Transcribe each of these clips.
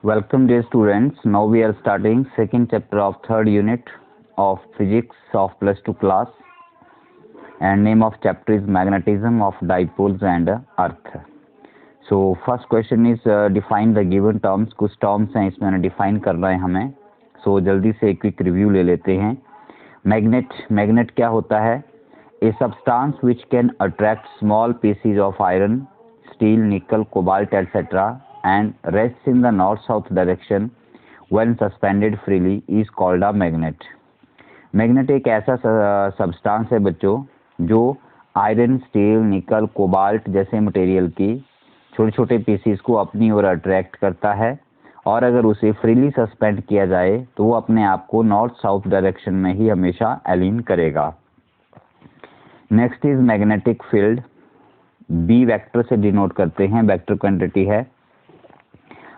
Welcome dear students. Now we are starting second chapter of third unit of physics of plus 2 class, and name of chapter is magnetism of dipoles and earth. So first question is define the given terms. कुछ terms हैं इसमें define करना है हमें. So जल्दी से एक quick review ले लेते हैं. मैग्नेट क्या होता है? A substance which can attract small pieces of iron, steel, nickel, cobalt, etc. and rests in the north-south direction when suspended freely is called a magnet. Magnet एक ऐसा सब्सटेंस है बच्चों जो आयरन, स्टील, निकल, cobalt जैसे material की छोटे छोटे पीसीस को अपनी ओर अट्रैक्ट करता है, और अगर उसे फ्रीली सस्पेंड किया जाए तो वो अपने आप को नॉर्थ साउथ डायरेक्शन में ही हमेशा अलाइन करेगा. Next is magnetic field. B vector से डिनोट करते हैं, वेक्टर क्वांटिटी है.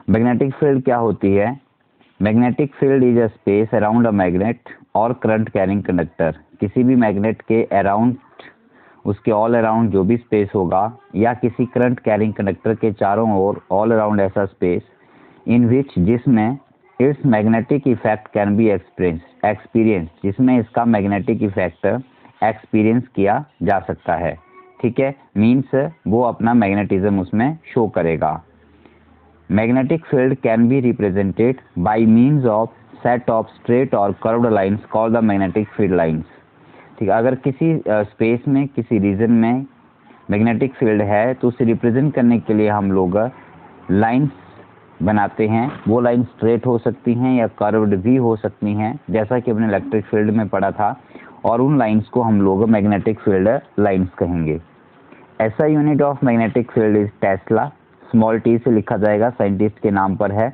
मैग्नेटिक फील्ड क्या होती है? Magnetic field is a space around a magnet और करंट कैरिंग कंडक्टर. किसी भी मैग्नेट के अराउंड, उसके ऑल अराउंड जो भी स्पेस होगा, या किसी करंट कैरिंग कंडक्टर के चारों ओर ऑल अराउंड ऐसा स्पेस इन विच जिसमें it's magnetic effect can be experience, जिसमें इसका मैग्नेटिक इफेक्ट एक्सपीरियंस किया जा सकता है. ठीक है, मीन्स वो अपना मैग्नेटिज्म उसमें शो करेगा. Magnetic field can be represented by means of set of straight और curved lines called the magnetic field lines. ठीक है, अगर किसी स्पेस में किसी रीजन में मैग्नेटिक फील्ड है तो उसे रिप्रेजेंट करने के लिए हम लोग लाइंस बनाते हैं. वो लाइन स्ट्रेट हो सकती हैं या कर्व्ड भी हो सकती हैं, जैसा कि हमने इलेक्ट्रिक फील्ड में पढ़ा था, और उन लाइंस को हम लोग मैग्नेटिक फील्ड लाइंस कहेंगे. ऐसा unit of magnetic field is tesla. Small T से लिखा जाएगा, साइंटिस्ट के नाम पर है.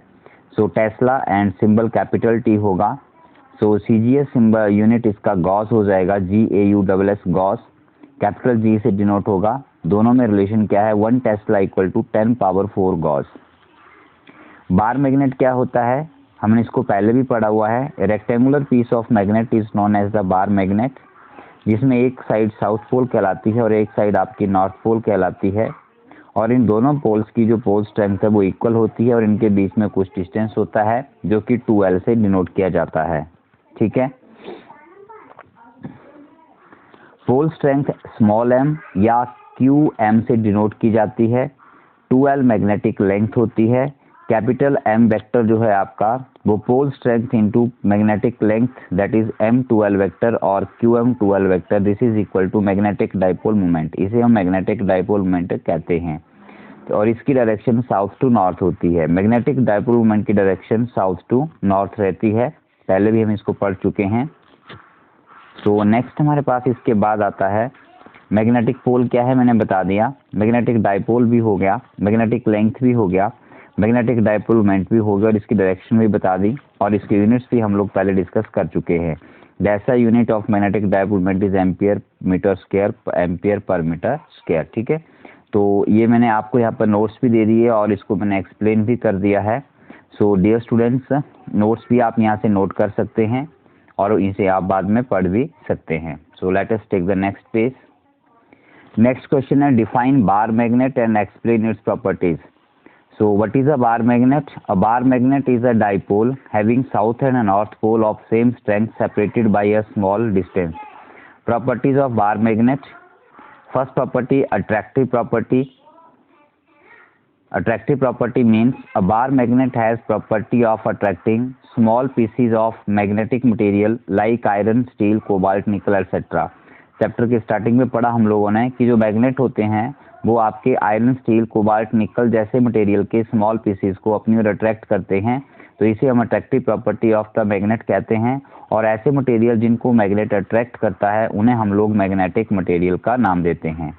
So tesla and symbol capital T होगा. सो सीजीएस सिंबल यूनिट इसका गॉस हो जाएगा, GAUSS गॉस. कैपिटल G से डिनोट होगा. दोनों में रिलेशन क्या है? 1 tesla equal to 10 power 4 gauss. Bar magnet क्या होता है? हमने इसको पहले भी पढ़ा हुआ है. Rectangular piece of magnet is known as the bar magnet, जिसमें एक साइड साउथ पोल कहलाती है और एक साइड आपकी नॉर्थ पोल कहलाती है, और इन दोनों पोल्स की जो पोल स्ट्रेंथ है वो इक्वल होती है, और इनके बीच में कुछ डिस्टेंस होता है जो कि 2L से डिनोट किया जाता है. ठीक है, पोल स्ट्रेंथ स्मॉल m या QM से डिनोट की जाती है. 2L मैग्नेटिक लेंथ होती है. कैपिटल M वेक्टर जो है आपका वो pole strength into magnetic length, that is M2L vector और QM2L vector. This is equal to magnetic dipole moment. इसे हम मैग्नेटिक डाइपोल मोमेंट कहते हैं. और इसकी डायरेक्शन साउथ टू नॉर्थ होती है. मैग्नेटिक डाइपोल मोमेंट की डायरेक्शन साउथ टू नॉर्थ रहती है. पहले भी हम इसको पढ़ चुके हैं. तो नेक्स्ट हमारे पास इसके बाद आता है मैग्नेटिक पोल. क्या है मैंने बता दिया. मैग्नेटिक डाइपोल भी हो गया, मैग्नेटिक लेंथ भी हो गया, मैग्नेटिक डाइपोल मोमेंट भी हो गया, और इसकी डायरेक्शन भी बता दी, और इसके यूनिट्स भी हम लोग पहले डिस्कस कर चुके हैं. जैसा unit of magnetic dipole moment is ampere metre square, ampere per metre square. ठीक है, तो ये मैंने आपको यहाँ पर नोट्स भी दे दिए और इसको मैंने एक्सप्लेन भी कर दिया है. सो डियर स्टूडेंट्स, नोट्स भी आप यहाँ से नोट कर सकते हैं और इसे आप बाद में पढ़ भी सकते हैं. So let us take the next page. Next question है define bar magnet and explain its properties. So what is a bar magnet? A bar magnet is a dipole having south and north pole of same strength separated by a small distance. Properties of bar magnet. First property, attractive property. Attractive property means a bar magnet has property of attracting small pieces of magnetic material like iron, steel, cobalt, nickel, etc. Chapter के starting में पढ़ा हम लोगों ने कि जो magnet होते हैं वो आपके आयरन, स्टील, कोबाल्ट, निकल जैसे मटेरियल के स्मॉल पीसेस को अपनी ओर अट्रैक्ट करते हैं, तो इसे हम attractive property of the magnet कहते हैं. और ऐसे मटेरियल जिनको मैग्नेट अट्रैक्ट करता है उन्हें हम लोग मैग्नेटिक मटेरियल का नाम देते हैं.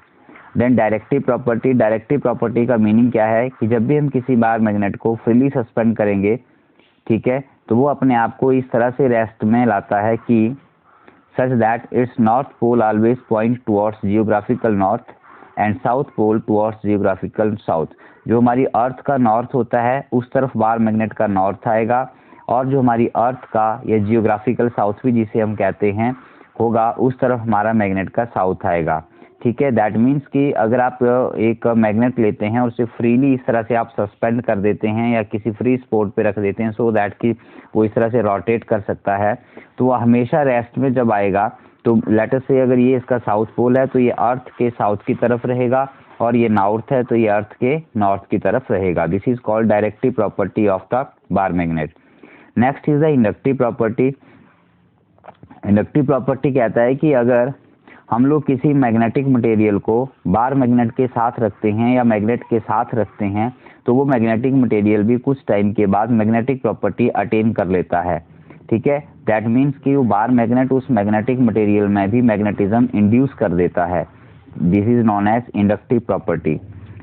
Then directive property. Directive property का मीनिंग क्या है कि जब भी हम किसी बार मैग्नेट को फ्रीली सस्पेंड करेंगे, ठीक है, तो वो अपने आप को इस तरह से रेस्ट में लाता है कि such that its north pole always point towards geographical north and south pole towards geographical south. जो हमारी अर्थ का नॉर्थ होता है उस तरफ बार मैग्नेट का नॉर्थ आएगा, और जो हमारी अर्थ का या जियोग्राफिकल साउथ भी जिसे हम कहते हैं होगा, उस तरफ हमारा मैग्नेट का साउथ आएगा. ठीक है। दैट मीन्स कि अगर आप एक मैग्नेट लेते हैं और उसे फ्रीली इस तरह से आप सस्पेंड कर देते हैं या किसी फ्री स्पॉट पे रख देते हैं सो दैट कि वो इस तरह से रोटेट कर सकता है, तो वो हमेशा रेस्ट में जब आएगा तो लेट अस से अगर ये इसका साउथ पोल है तो ये अर्थ के साउथ की तरफ रहेगा और ये नॉर्थ है तो ये अर्थ के नॉर्थ की तरफ रहेगा। This is called directive property of the bar magnet. Next is the inductive property. Inductive property कहता है कि अगर हम लोग किसी मैग्नेटिक मटेरियल को बार मैग्नेट के साथ रखते हैं या मैग्नेट के साथ रखते हैं तो वो मैग्नेटिक मटेरियल भी कुछ टाइम के बाद मैग्नेटिक प्रॉपर्टी अटेन कर लेता है। ठीक है। दैट मीन्स कि वो बार मैग्नेट उस मैग्नेटिक मटेरियल में भी मैग्नेटिज्म इंड्यूस कर देता है। This is known as inductive property.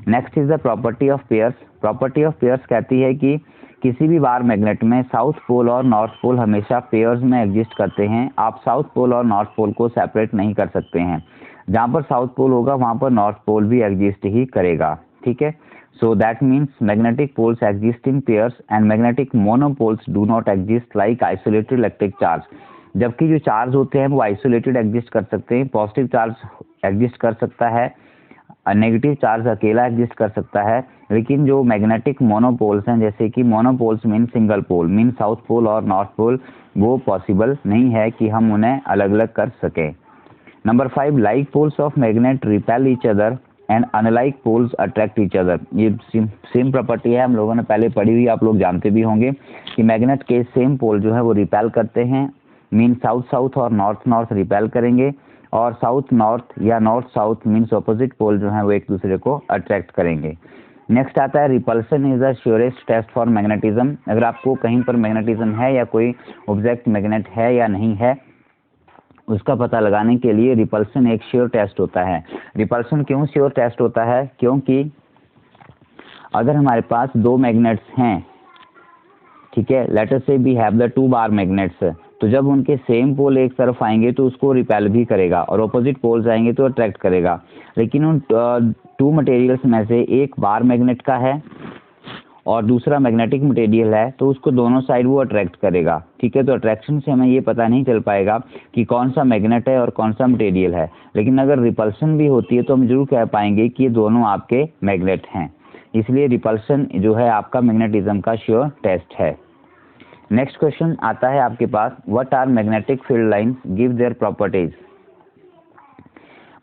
Next is the property of pairs. Property of pairs कहती है कि किसी भी बार मैग्नेट में साउथ पोल और नॉर्थ पोल हमेशा पेयर्स में एग्जिस्ट करते हैं। आप साउथ पोल और नॉर्थ पोल को सेपरेट नहीं कर सकते हैं। जहाँ पर साउथ पोल होगा वहाँ पर नॉर्थ पोल भी एग्जिस्ट ही करेगा। ठीक है। So that means magnetic poles exist in pairs and magnetic monopoles do not exist like isolated electric charge. जबकि जो चार्ज होते हैं वो आइसोलेटेड एग्जिस्ट कर सकते हैं। पॉजिटिव चार्ज एग्जिस्ट कर सकता है, नेगेटिव चार्ज अकेला एग्जिस्ट कर सकता है, लेकिन जो मैग्नेटिक मोनोपोल्स हैं जैसे कि monopoles mean single pole mean south pole और नॉर्थ पोल, वो पॉसिबल नहीं है कि हम उन्हें अलग अलग कर सकें। Number 5, like poles of magnet repel each other and unlike poles attract each other. ये सेम प्रॉपर्टी है, हम लोगों ने पहले पढ़ी हुई, आप लोग जानते भी होंगे कि मैग्नेट के सेम पोल जो है वो रिपेल करते हैं, मीन साउथ साउथ और नॉर्थ नॉर्थ रिपेल करेंगे, और साउथ नॉर्थ या north south means opposite pole जो है वो एक दूसरे को अट्रैक्ट करेंगे। नेक्स्ट आता है repulsion is the surest test for magnetism. अगर आपको कहीं पर मैग्नेटिज्म है या कोई ऑब्जेक्ट मैग्नेट है या नहीं है उसका पता लगाने के लिए रिपल्सन एक श्योर टेस्ट होता है। रिपल्सन क्यों श्योर टेस्ट होता है? क्योंकि अगर हमारे पास दो मैग्नेट्स हैं, ठीक है, let us say we have the 2 bar magnets, तो जब उनके सेम पोल एक तरफ आएंगे तो उसको रिपेल भी करेगा और ऑपोजिट पोल्स आएंगे तो अट्रैक्ट करेगा। लेकिन उन 2 मटेरियल्स में से एक बार मैग्नेट का है और दूसरा मैग्नेटिक मटेरियल है तो उसको दोनों साइड वो अट्रैक्ट करेगा। ठीक है। तो अट्रैक्शन से हमें ये पता नहीं चल पाएगा कि कौन सा मैग्नेट है और कौन सा मटेरियल है, लेकिन अगर रिपल्सन भी होती है तो हम जरूर कह पाएंगे कि ये दोनों आपके मैग्नेट हैं। इसलिए रिपल्सन जो है आपका मैग्नेटिज्म का श्योर टेस्ट है। नेक्स्ट क्वेश्चन आता है आपके पास, what are magnetic field lines, give their properties.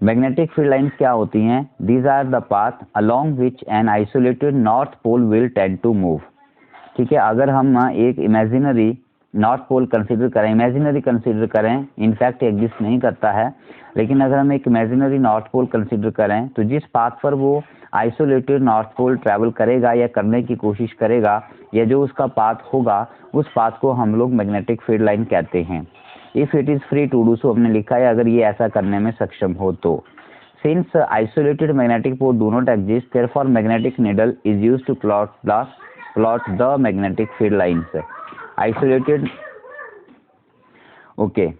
Magnetic field lines क्या होती हैं? These are the path along which an isolated north pole will tend to move. ठीक है। अगर हम एक इमेजिनरी नॉर्थ पोल कंसीडर करें, इमेजिनरी कंसीडर करें, इनफैक्ट एग्जिस्ट नहीं करता है, लेकिन अगर हम एक इमेजिनरी नॉर्थ पोल कंसीडर करें तो जिस पाथ पर वो आइसोलेटेड नॉर्थ पोल ट्रैवल करेगा या करने की कोशिश करेगा या जो उसका पाथ होगा उस पाथ को हम लोग मैग्नेटिक फील्ड लाइन कहते हैं। If it is free to do so, हमने लिखा है अगर ये ऐसा करने में सक्षम हो तो। Since isolated magnetic pole do not exist therefore magnetic needle is used to plot the magnetic field lines. Isolated, okay.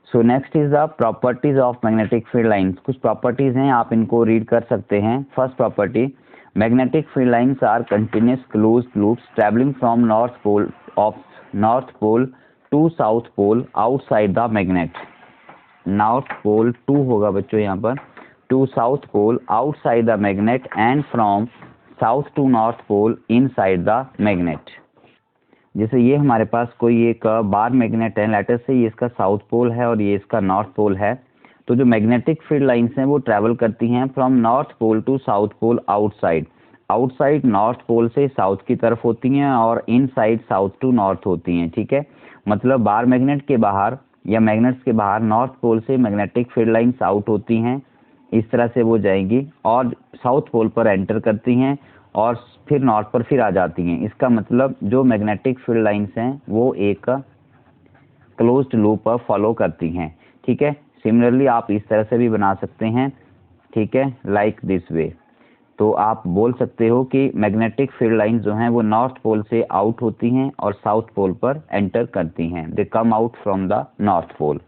So next is the properties of magnetic field lines. कुछ प्रॉपर्टीज हैं, आप इनको रीड कर सकते हैं। First property, magnetic field lines are continuous closed loops travelling from north pole to south pole outside the magnet. North pole to होगा बच्चों यहाँ पर, to south pole outside the magnet and from south to north pole inside the magnet. जैसे ये हमारे पास कोई एक bar magnet है, लेटर से ये इसका साउथ पोल है और ये इसका नॉर्थ पोल है, तो जो मैग्नेटिक फील्ड लाइंस हैं वो ट्रैवल करती हैं from north pole to south pole outside north pole से साउथ की तरफ होती हैं और इनसाइड साउथ टू नॉर्थ होती हैं। ठीक है। मतलब बार मैग्नेट के बाहर या मैग्नेट्स के बाहर नॉर्थ पोल से मैग्नेटिक फील्ड लाइंस आउट होती हैं, इस तरह से वो जाएंगी और साउथ पोल पर एंटर करती हैं और फिर नॉर्थ पर फिर आ जाती हैं। इसका मतलब जो मैग्नेटिक फील्ड लाइंस हैं वो एक क्लोज्ड लूप फॉलो करती हैं। ठीक है। सिमिलरली आप इस तरह से भी बना सकते हैं, ठीक है, लाइक दिस वे। तो आप बोल सकते हो कि मैग्नेटिक फील्ड लाइंस जो हैं वो नॉर्थ पोल से आउट होती हैं और साउथ पोल पर एंटर करती हैं। They come out from the north pole.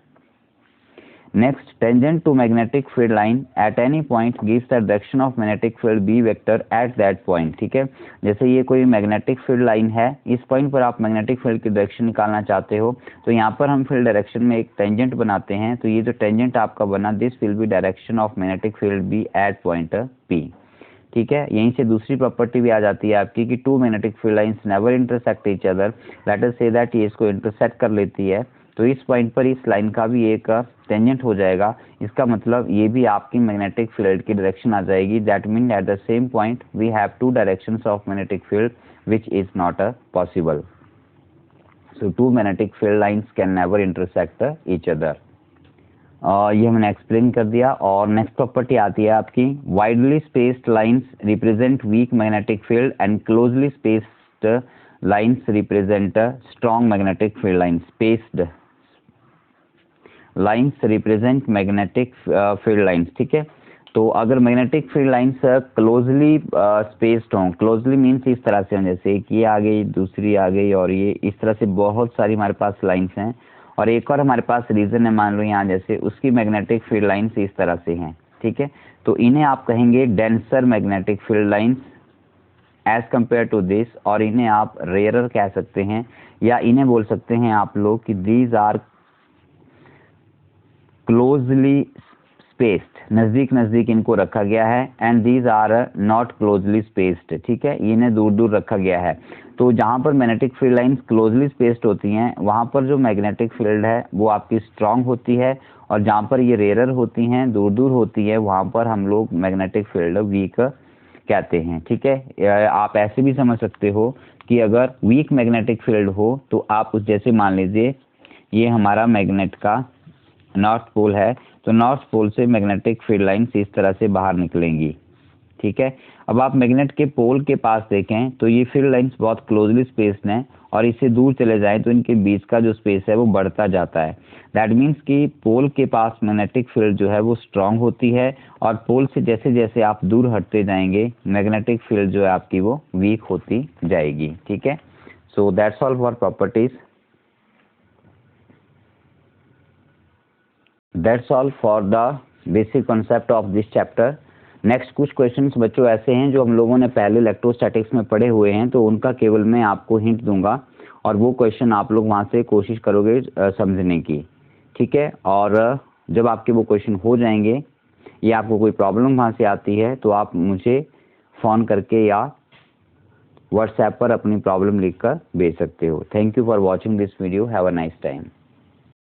Next, tangent to magnetic field line at any point gives the direction of magnetic field B vector at that point. ठीक है, जैसे ये कोई मैग्नेटिक फील्ड लाइन है, इस point पर आप magnetic field की डायरेक्शन निकालना चाहते हो, तो यहाँ पर हम फील्ड डायरेक्शन में एक टेंजेंट बनाते हैं। तो ये जो टेंजेंट आपका बना, this will be direction of magnetic field B at point P। ठीक है, यहीं से दूसरी प्रॉपर्टी भी आ जाती है आपकी कि two magnetic field lines never intersect each other. Let us say that ये इसको इंटरसेक्ट कर लेती है, तो इस पॉइंट पर इस लाइन का भी एक टेंजेंट हो जाएगा। इसका मतलब ये भी आपकी मैग्नेटिक फील्ड की डायरेक्शन आ जाएगी। That mean at the same point we have two directions of magnetic field which is not possible. So two magnetic field lines can never intersect each other. ये हमने एक्सप्लेन कर दिया। और next property आती है आपकी, widely spaced lines represent weak magnetic field and closely spaced lines represent strong magnetic field line. Spaced lines represent magnetic field lines. ठीक है, तो अगर magnetic field lines closely spaced हों, क्लोजली मीन्स इस तरह से, जैसे एक ये आ गई, दूसरी आ गई, और ये इस तरह से बहुत सारी हमारे पास लाइंस हैं, और एक और हमारे पास रीजन है, मान लो यहाँ जैसे, उसकी मैग्नेटिक फील्ड लाइंस इस तरह से हैं। ठीक है, तो इन्हें आप कहेंगे denser magnetic field lines as compare to this, और इन्हें आप रेयरर कह सकते हैं, या इन्हें बोल सकते हैं आप लोग कि दीज आर क्लोजली स्पेस्ड, नज़दीक नज़दीक इनको रखा गया है, and these are not closely spaced. ठीक है, इन्हें दूर दूर रखा गया है। तो जहाँ पर magnetic field lines closely spaced होती हैं, वहाँ पर जो मैग्नेटिक फील्ड है वो आपकी स्ट्रांग होती है, और जहाँ पर ये रेयरर होती हैं, दूर दूर होती है, वहाँ पर हम लोग मैग्नेटिक फील्ड वीक कहते हैं। ठीक है, आप ऐसे भी समझ सकते हो कि अगर वीक मैग्नेटिक फील्ड हो तो आप उस, जैसे मान लीजिए ये हमारा मैग्नेट का नॉर्थ पोल है, तो नॉर्थ पोल से मैग्नेटिक फील्ड लाइंस इस तरह से बाहर निकलेंगी। ठीक है, अब आप मैग्नेट के पोल के पास देखें तो ये फील्ड लाइंस बहुत क्लोजली स्पेस्ड हैं, और इससे दूर चले जाएं तो इनके बीच का जो स्पेस है वो बढ़ता जाता है। दैट मीन्स कि पोल के पास मैग्नेटिक फील्ड जो है वो स्ट्रांग होती है, और पोल से जैसे जैसे आप दूर हटते जाएंगे, मैग्नेटिक फील्ड जो है आपकी वो वीक होती जाएगी। ठीक है, so that's all for properties. That's all for the basic concept of this chapter. Next कुछ क्वेश्चंस बच्चों ऐसे हैं जो हम लोगों ने पहले इलेक्ट्रोस्टैटिक्स में पढ़े हुए हैं, तो उनका केवल मैं आपको हिंट दूंगा, और वो क्वेश्चन आप लोग वहाँ से कोशिश करोगे समझने की। ठीक है, और जब आपके वो क्वेश्चन हो जाएंगे या आपको कोई प्रॉब्लम वहाँ से आती है, तो आप मुझे फ़ोन करके या व्हाट्सएप पर अपनी प्रॉब्लम लिख कर भेज सकते हो। Thank you for watching this video. Have a nice time.